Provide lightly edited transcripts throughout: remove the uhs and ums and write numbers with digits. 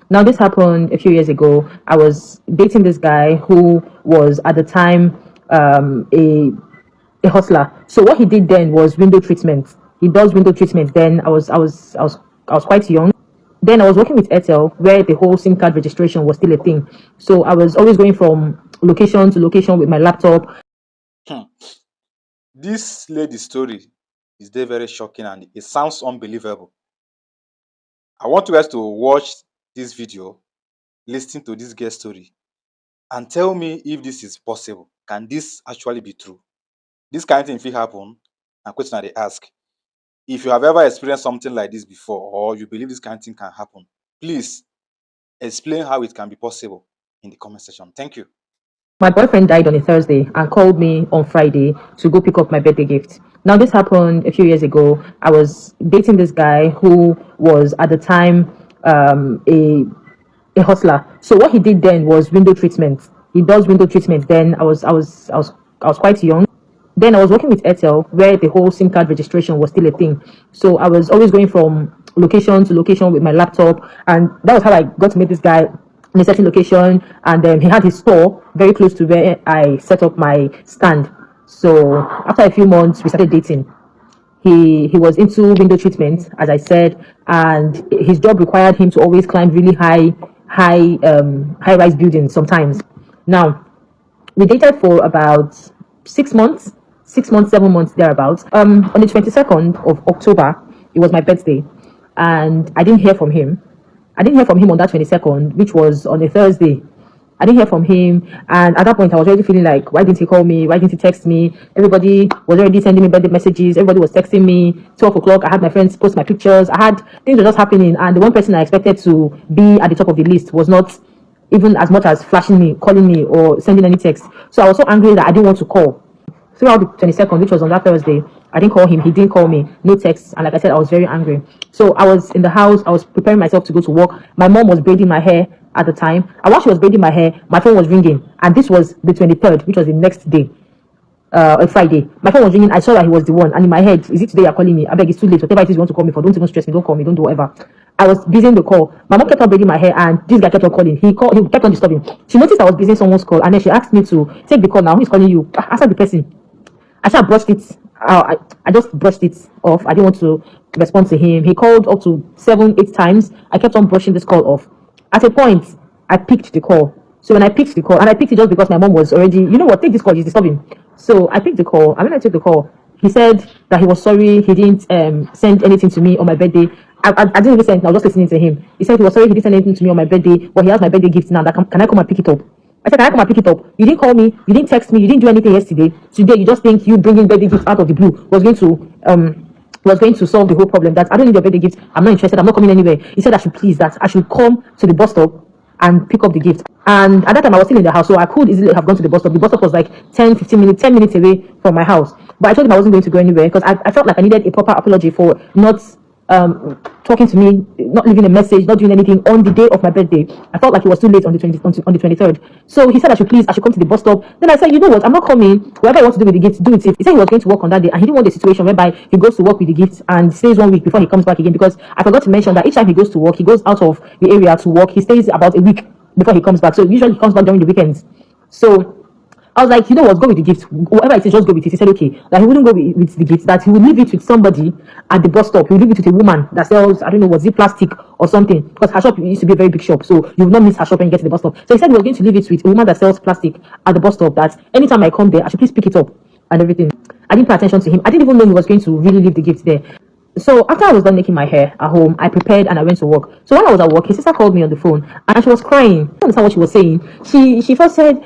Now, this happened a few years ago. I was dating this guy who was at the time um, a a hustler. So what he did then was window treatment. He does window treatment. Then I was quite young. Then I was working with Airtel, where the whole SIM card registration was still a thing. So I was always going from location to location with my laptop. Hmm. This lady's story is very shocking and it sounds unbelievable. I want you guys to watch this video, listen to this girl's story, and tell me if this is possible. Can this actually be true? This kind of thing fit happen? And question I dey ask. If you have ever experienced something like this before, or you believe this kind of thing can happen, please explain how it can be possible in the comment section. Thank you. My boyfriend died on a Thursday and called me on Friday to go pick up my birthday gift. Now, this happened a few years ago. I was dating this guy who was at the time um, a a hustler. So what he did then was window treatment. He does window treatment. Then I was quite young. Then I was working with Airtel, where the whole SIM card registration was still a thing. So I was always going from location to location with my laptop, and that was how I got to meet this guy in a certain location. And he had his store very close to where I set up my stand. So after a few months, we started dating. He was into window treatment, as I said, and his job required him to always climb really high rise buildings sometimes. Now, we dated for about 6 months, 6 months, 7 months thereabouts. On the 22nd of October, it was my birthday, and I didn't hear from him. I didn't hear from him on that 22nd, which was on a Thursday. I didn't hear from him, and at that point, I was already feeling like, why didn't he call me? Why didn't he text me? Everybody was already sending me birthday messages. Everybody was texting me. 12 o'clock, I had my friends post my pictures. I had things were just happening, and the one person I expected to be at the top of the list was not even as much as flashing me, calling me, or sending any text. So I was so angry that I didn't want to call. Throughout the 22nd, which was on that Thursday, I didn't call him. He didn't call me. No text. And like I said, I was very angry. So I was in the house. I was preparing myself to go to work. My mom was braiding my hair at the time. And while she was braiding my hair, my phone was ringing. And this was the 23rd, which was the next day, a Friday. My phone was ringing. I saw that he was the one. And in my head, is it today you're calling me? I beg, it's too late. Whatever it is you want to call me for, don't even stress me. Don't call me. Don't do whatever. I was busy in the call. My mom kept on braiding my hair, and this guy kept on calling. He kept on disturbing. She noticed I was busy in someone's call, and then she asked me to take the call now. Who is calling you? Answer the person. I just brushed it. I just brushed it off. I didn't want to respond to him. He called up to 7, 8 times. I kept on brushing this call off. At a point, I picked the call. So when I picked the call, and I picked it just because my mom was already, you know what, take this call, he's disturbing. So I picked the call. And when I took the call, he said that he was sorry, he didn't send anything to me on my birthday. I didn't even send, I was just listening to him. He said he was sorry, he didn't send anything to me on my birthday, but he has my birthday gift now. Can I come and pick it up? I said, can I come and pick it up? You didn't call me, you didn't text me, you didn't do anything yesterday. Today, you just think you bringing birthday gifts out of the blue was going to solve the whole problem. That I don't need your birthday gift. I'm not interested. I'm not coming anywhere. He said I should please that I should come to the bus stop and pick up the gift. And at that time, I was still in the house, so I could easily have gone to the bus stop. The bus stop was like 10, 15 minutes, 10 minutes away from my house. But I told him I wasn't going to go anywhere because I felt like I needed a proper apology for not talking to me, not leaving a message, not doing anything on the day of my birthday. I felt like it was too late on the 23rd. So he said I should come to the bus stop. Then I said, you know what, I'm not coming. Whatever I want to do with the gift, do it. He said he was going to work on that day, and he didn't want the situation whereby he goes to work with the gift and stays 1 week before he comes back again. Because I forgot to mention that each time he goes to work, he goes out of the area to work. He stays about a week before he comes back. So usually he comes back during the weekends. So I was like, you know what, go with the gift. Whatever it is, just go with it. He said, okay, that he wouldn't go with the gift, that he would leave it with somebody at the bus stop. He would leave it with a woman that sells, I don't know, was it plastic or something? Because her shop used to be a very big shop, so you will not miss her shop when you get to the bus stop. So he said he was going to leave it with a woman that sells plastic at the bus stop, that anytime I come there, I should please pick it up and everything. I didn't pay attention to him. I didn't even know he was going to really leave the gift there. So after I was done making my hair at home, I prepared and I went to work. So when I was at work, his sister called me on the phone and she was crying. I don't understand what she was saying. She first said,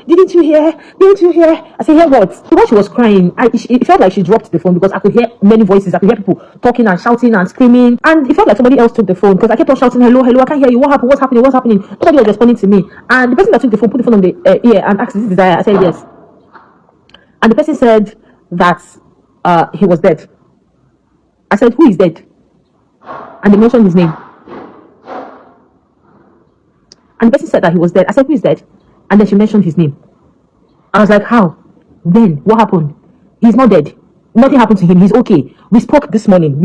"Didn't you hear? Didn't you hear?" I said, "Hear what?" So while she was crying, it felt like she dropped the phone because I could hear many voices. I could hear people talking and shouting and screaming, and it felt like somebody else took the phone because I kept on shouting, "Hello, hello! I can't hear you. What happened? What's happening? What's happening?" Nobody was responding to me. And the person that took the phone put the phone on the ear and asked, "Is this Desire?" I said, "Yes." And the person said that he was dead. I said, "Who is dead?" And they mentioned his name. And the person said that he was dead. I said, "Who is dead?" And then she mentioned his name. I was like, how? Then what happened? He's not dead. Nothing happened to him. He's okay. We spoke this morning.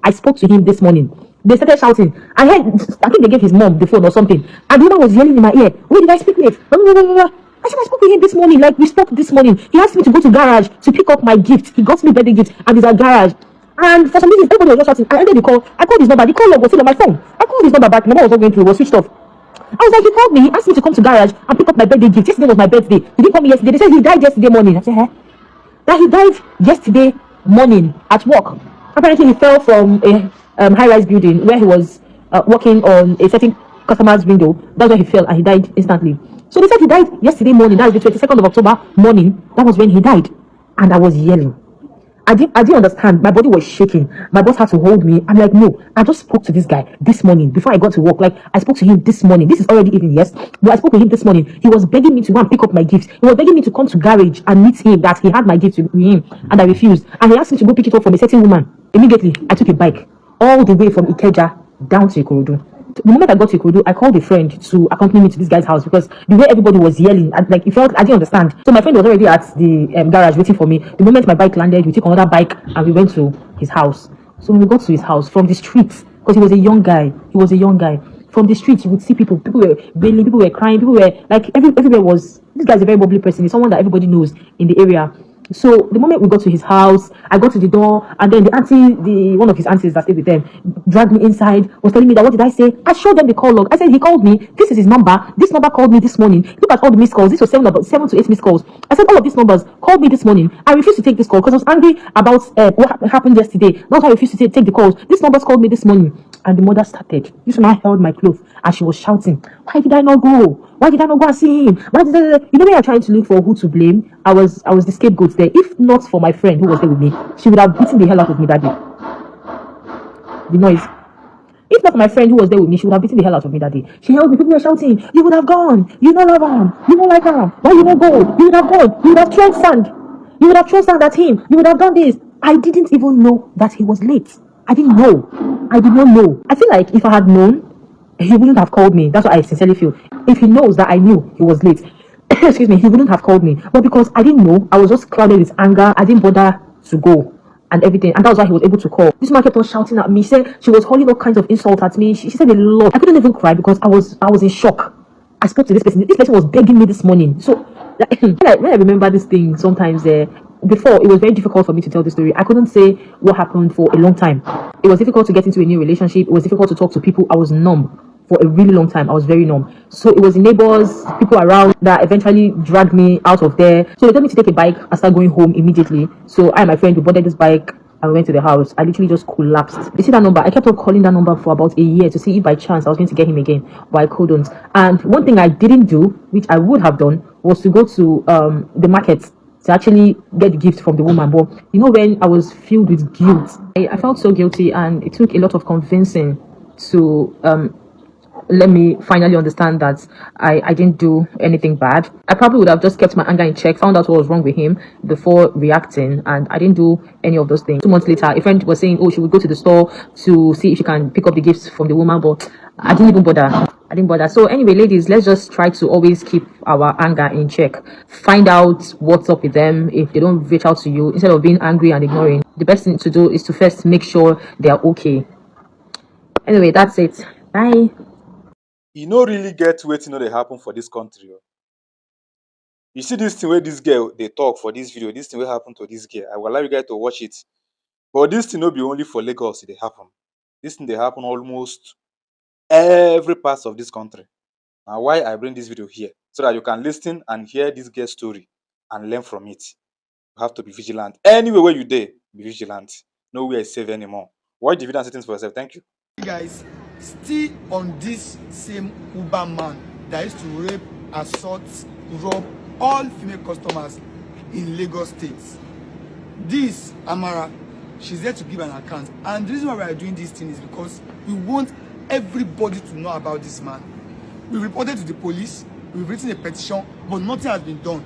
I spoke to him this morning. They started shouting. I think they gave his mom the phone or something. And the woman was yelling in my ear, who did I speak with? Blah, blah, blah, blah, blah. I said, I spoke with him this morning. Like, we spoke this morning. He asked me to go to garage to pick up my gift. He got me birthday gift and he's at garage. And for some reason, everybody was just shouting. I ended the call. I called his number. The call log was still on my phone. I called his number back. The number was not going through. It was switched off. I was like, he called me. He asked me to come to garage and pick up my birthday gift. Yesterday was my birthday. He didn't call me yesterday. They said he died yesterday morning. I said, huh? That he died yesterday morning at work. Apparently, he fell from a high-rise building where he was working on a certain customer's window. That's where he fell and he died instantly. So they said he died yesterday morning. That was the 22nd of October morning. That was when he died. And I was yelling. I didn't understand. My body was shaking. My boss had to hold me. I'm like, no, I just spoke to this guy this morning before I got to work. Like, I spoke to him this morning. This is already evening, yes. But I spoke to him this morning. He was begging me to go and pick up my gifts. He was begging me to come to garage and meet him, that he had my gift with him. And I refused. And he asked me to go pick it up from a certain woman. Immediately, I took a bike all the way from Ikeja down to Ikorodu. The moment I got to Ikorodu, I called a friend to accompany me to this guy's house because the way everybody was yelling, like, it felt, I didn't understand. So my friend was already at the garage waiting for me. The moment my bike landed, we took another bike and we went to his house. So when we got to his house, from the streets, because he was a young guy, from the streets, you would see people were bailing, people were crying, people were like, everywhere was, this guy's a very bubbly person. He's someone that everybody knows in the area. So the moment we got to his house, I got to the door, and then one of his aunties that stayed with them, dragged me inside, was telling me that, what did I say? I showed them the call log. I said, he called me. This is his number. This number called me this morning. Look at all the missed calls. This was 7 to 8 missed calls. I said, all of these numbers called me this morning. I refused to take this call because I was angry about what happened yesterday. That's why I refused to take the calls. These numbers called me this morning. And the mother started. This woman held my clothes and she was shouting, why did I not go? Why did I not go and see him? Why did I? You know, when you're trying to look for who to blame, I was the scapegoat there. If not for my friend who was there with me, she would have beaten the hell out of me that day. The noise. If not for my friend who was there with me, she would have beaten the hell out of me that day. She held me. People were shouting, you would have gone. You don't love him. You don't like him. Why you not go? You would have gone. You would have thrown sand. You would have thrown sand at him. You would have done this. I didn't even know that he was late. I didn't know. I did not know. I feel like if I had known, he wouldn't have called me. That's what I sincerely feel. If he knows that I knew he was late, excuse me, he wouldn't have called me. But because I didn't know, I was just clouded with anger. I didn't bother to go and everything. And that was why he was able to call. This man kept on shouting at me. She said she was hurling all kinds of insults at me. She said a lot. I couldn't even cry because I was in shock. I spoke to this person. This person was begging me this morning. So when I remember this thing, sometimes before, it was very difficult for me to tell the story. I couldn't say what happened for a long time. It was difficult to get into a new relationship. It was difficult to talk to people. I was numb for a really long time. I was very numb. So it was the neighbors, people around that eventually dragged me out of there. So they told me to take a bike and start going home immediately. So I and my friend, we boarded this bike and we went to the house. I literally just collapsed. You see that number? I kept on calling that number for about a year to see if by chance I was going to get him again, but I couldn't. And one thing I didn't do, which I would have done, was to go to the market to actually get the gift from the woman. But you know, when I was filled with guilt, I felt so guilty, and it took a lot of convincing to let me finally understand that I didn't do anything bad. I probably would have just kept my anger in check, found out what was wrong with him before reacting, and I didn't do any of those things. 2 months later, a friend was saying, oh, she would go to the store to see if she can pick up the gifts from the woman, but I didn't even bother. I didn't bother. So anyway, ladies, let's just try to always keep our anger in check. Find out what's up with them. If they don't reach out to you, instead of being angry and ignoring, the best thing to do is to first make sure they are okay. Anyway, that's it. Bye. You no really get wetin no dey happen for this country. You see this thing where this girl they talk for this video, this thing will happen to this girl. I will allow you guys to watch it. But this thing no be only for Lagos it dey happen. This thing they happen almost every part of this country. Now why I bring this video here, so that you can listen and hear this girl's story and learn from it. You have to be vigilant. Anywhere where you dey, be vigilant. Nowhere is safe anymore. Watch the video and see things for yourself. Thank you. Guys, still on this same Uber man that used to rape, assault, rob all female customers in Lagos State. This Amara, she's there to give an account, and the reason why we are doing this thing is because we want everybody to know about this man. We reported to the police, we've written a petition, but nothing has been done.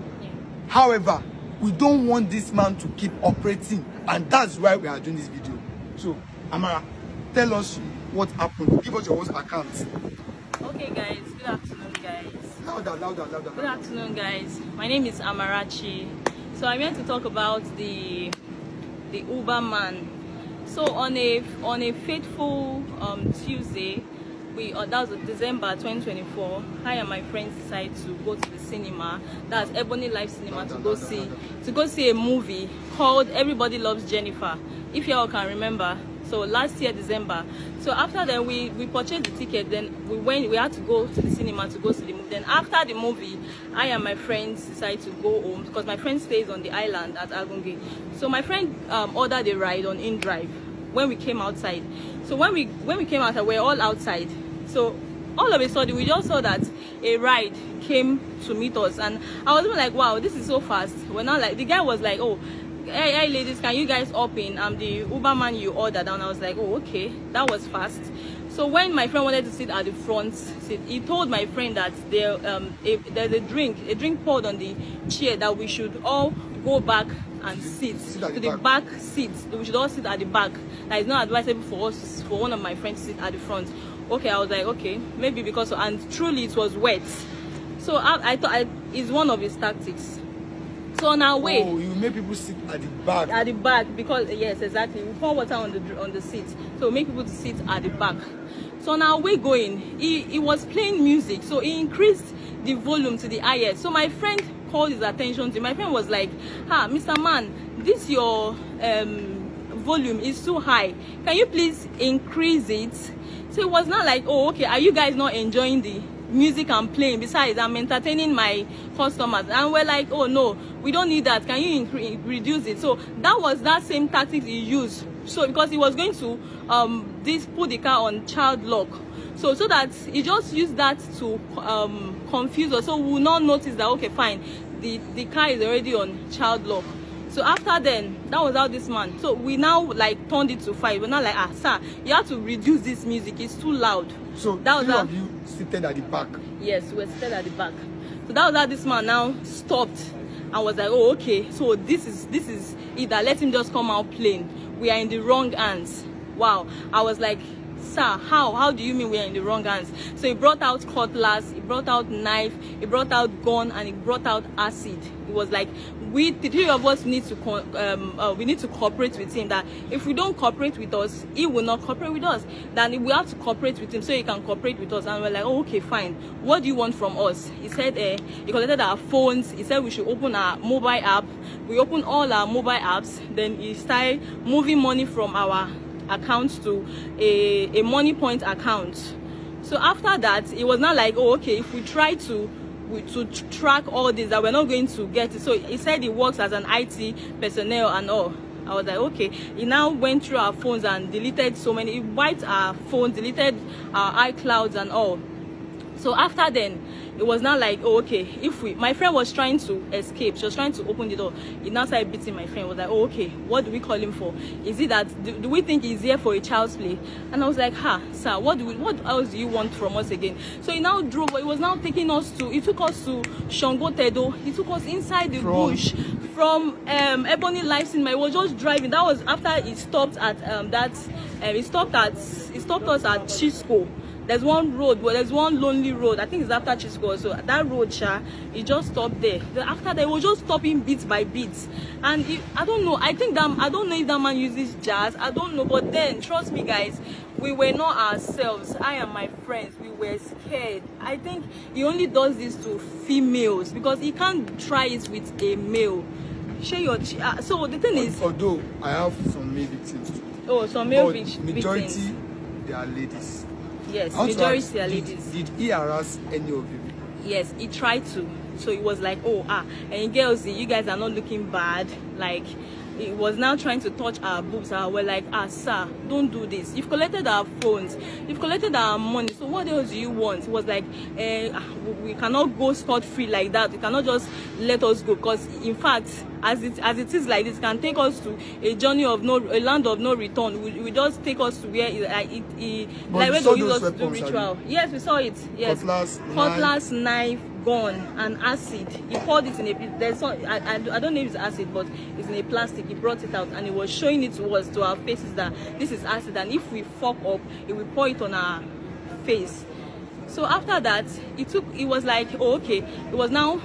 However, we don't want this man to keep operating, and that's why we are doing this video. So Amara, tell us what happened. Give us your own account. Okay guys, good afternoon guys. Louder. Good afternoon guys. My name is Amarachi. So I'm here to talk about the Uber man. So So on a fateful Tuesday, that was December 2024. I and my friends decided to go to the cinema. That's Ebony Live Cinema to go see a movie called Everybody Loves Jennifer. If you all can remember. So last year December. So after that we purchased the ticket. Then we had to go to the cinema to go see the movie. Then after the movie, I and my friends decided to go home because my friend stays on the island at Agunge. So my friend ordered a ride on InDrive when we came outside. So when we came outside, we were all outside. So all of a sudden we just saw that a ride came to meet us, and I was even like, wow, this is so fast. We're not like, the guy was like, oh, hey ladies, can you guys up in? I'm the Uber man you ordered. And I was like, oh, okay, that was fast. So when my friend wanted to sit at the front seat, he told my friend that there's a drink poured on the chair, that we should all go back and sit to the back seat. We should all sit at the back. That is not advisable for one of my friends to sit at the front. Okay, I was like, okay, maybe because, and truly it was wet. So I thought it's one of his tactics. So on our way, oh, you make people sit at the back. At the back, because yes, exactly. We pour water on the seat, so we make people to sit at the back. So on our way going, he was playing music, so he increased the volume to the highest. So my friend called his attention to it. My friend was like, Mr. Man, this your volume is too high. Can you please increase it? So it was not like, oh, okay, are you guys not enjoying the music I'm playing? Besides, I'm entertaining my customers. And we're like, oh no, we don't need that. Can you reduce it? So that was that same tactic he used. So because he was going to put the car on child lock. So that he just used that to confuse us. So we will not notice that, okay, fine, the car is already on child lock. So after then, that was how this man. So we now like turned it to 5. We're not like, sir, you have to reduce this music. It's too loud. So that was how you seated at the back. Yes, we were seated at the back. So that was how this man now stopped and was like, oh, okay. So this is either let him just come out plain. We are in the wrong hands. Wow. I was like, sir, how do you mean we are in the wrong hands? So he brought out cutlass, he brought out knife, he brought out gun, and he brought out acid. It was like, the three of us need to cooperate with him. That if we don't cooperate with us, he will not cooperate with us. Then we have to cooperate with him so he can cooperate with us. And we're like, oh, okay, fine. What do you want from us? He said he collected our phones. He said we should open our mobile app. We opened all our mobile apps. Then he started moving money from our account to a money point account. So after that, it was not like, oh, okay, if we try to track all this, that we're not going to get it. So he said he works as an IT personnel and all. I was like, okay. He now went through our phones and deleted so many. He wiped our phones, deleted our iClouds and all. So after then, it was not like, oh, okay, my friend was trying to escape. She was trying to open the door. He now started beating my friend. Was like, oh, okay, what do we call him for? Is it that, do we think he's here for a child's play? And I was like, sir, what else do you want from us again? So he now drove. He was now taking us he took us to Shango Tedo. He took us inside the bush from Ebony Life Cinema. He was just driving. That was after he stopped at he stopped us at Chisco. There's one road, but there's one lonely road. I think it's after Chisco. So that road, he just stopped there. Then after that, he was just stopping bit by bit. And I don't know. I don't know if that man uses jazz. I don't know. But then, trust me, guys, we were not ourselves. I and my friends, we were scared. I think he only does this to females because he can't try it with a male. Share your. So the thing is. Although I have some male victims too. Oh, some male victims. Majority, they are ladies. Yes, majority are ladies. Did he harass any of you? Yes, he tried to. So it was like, oh, and girls, you guys are not looking bad. Like, he was now trying to touch our boobs. We're like, sir, don't do this. You've collected our phones. You've collected our money. So what else do you want? It was like, we cannot go scot-free like that. You cannot just let us go. Because, in fact, as it is like this, can take us to a land of no return. We just take us to where like where they use us to do ritual. Yes, we saw it. Yes, cutlass, knife, gun, and acid. He poured it in I don't know if it's acid, but it's in a plastic. He brought it out and he was showing it to us, to our faces, that this is acid, and if we fuck up, he will pour it on our face. So after that, it was like, oh, okay, it was now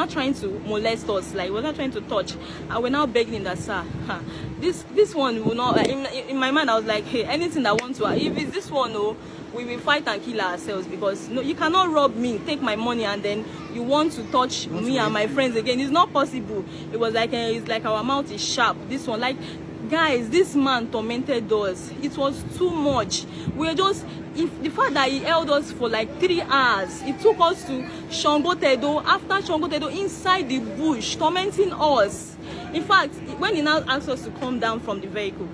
trying to molest us, like, it was not trying to touch, and we're now begging him that, sir, this one will not, like, in my mind I was like, hey, anything that wants to, if it's this one, oh, we will fight and kill ourselves, because no, you cannot rob me, take my money, and then you want to touch me and my friends again. It's not possible. It was like, it's like our mouth is sharp. This one, like, guys, this man tormented us. It was too much. We were just, if the fact that he held us for like 3 hours, it took us to Shangotedo, after Shangotedo, inside the bush, tormenting us. In fact, when he now asked us to come down from the vehicle,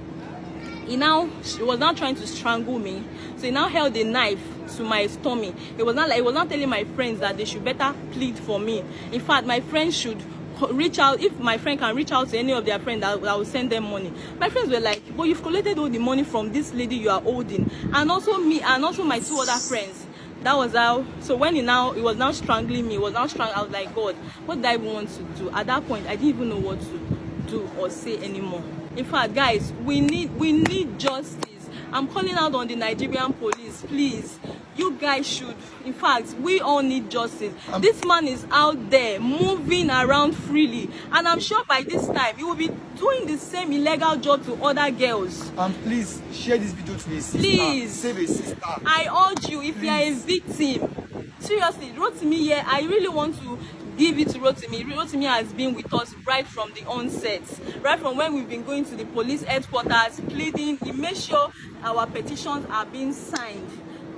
he was now trying to strangle me. So he now held a knife to my stomach. He was not telling my friends that they should better plead for me. In fact, my friends should reach out. If my friend can reach out to any of their friends, that will send them money. My friends were like, but you've collected all the money from this lady you are holding, and also me, and also my 2 other friends. That was how. So when he was now strangling me, I was like, God, what did I even want to do? At that point, I didn't even know what to do or say anymore. In fact, guys, we need justice. I'm calling out on the Nigerian police, please. You guys should, in fact, we all need justice. This man is out there moving around freely, and I'm sure by this time he will be doing the same illegal job to other girls. Please share this video to a sister. Please, save a sister. I urge you, if you are a victim, seriously, Rotimi here, I really want to give it to Rotimi. Rotimi has been with us right from the onset, right from when we've been going to the police headquarters, pleading. He made sure our petitions are being signed.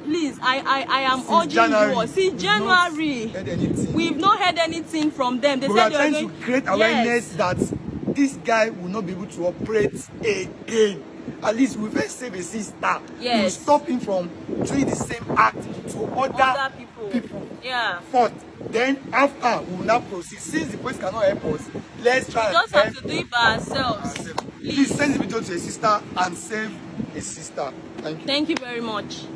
Please, I am urging you. Since January, we've not heard anything from them. They said we are trying to create awareness that this guy will not be able to operate again. At least we first save a sister. Yes. We will stop him from doing the same act to other people. Yeah. Fourth, then after we will now proceed. Since the police cannot help us, let's try. We just have to do it by ourselves. Please send the video to a sister and save a sister. Thank you. Thank you very much.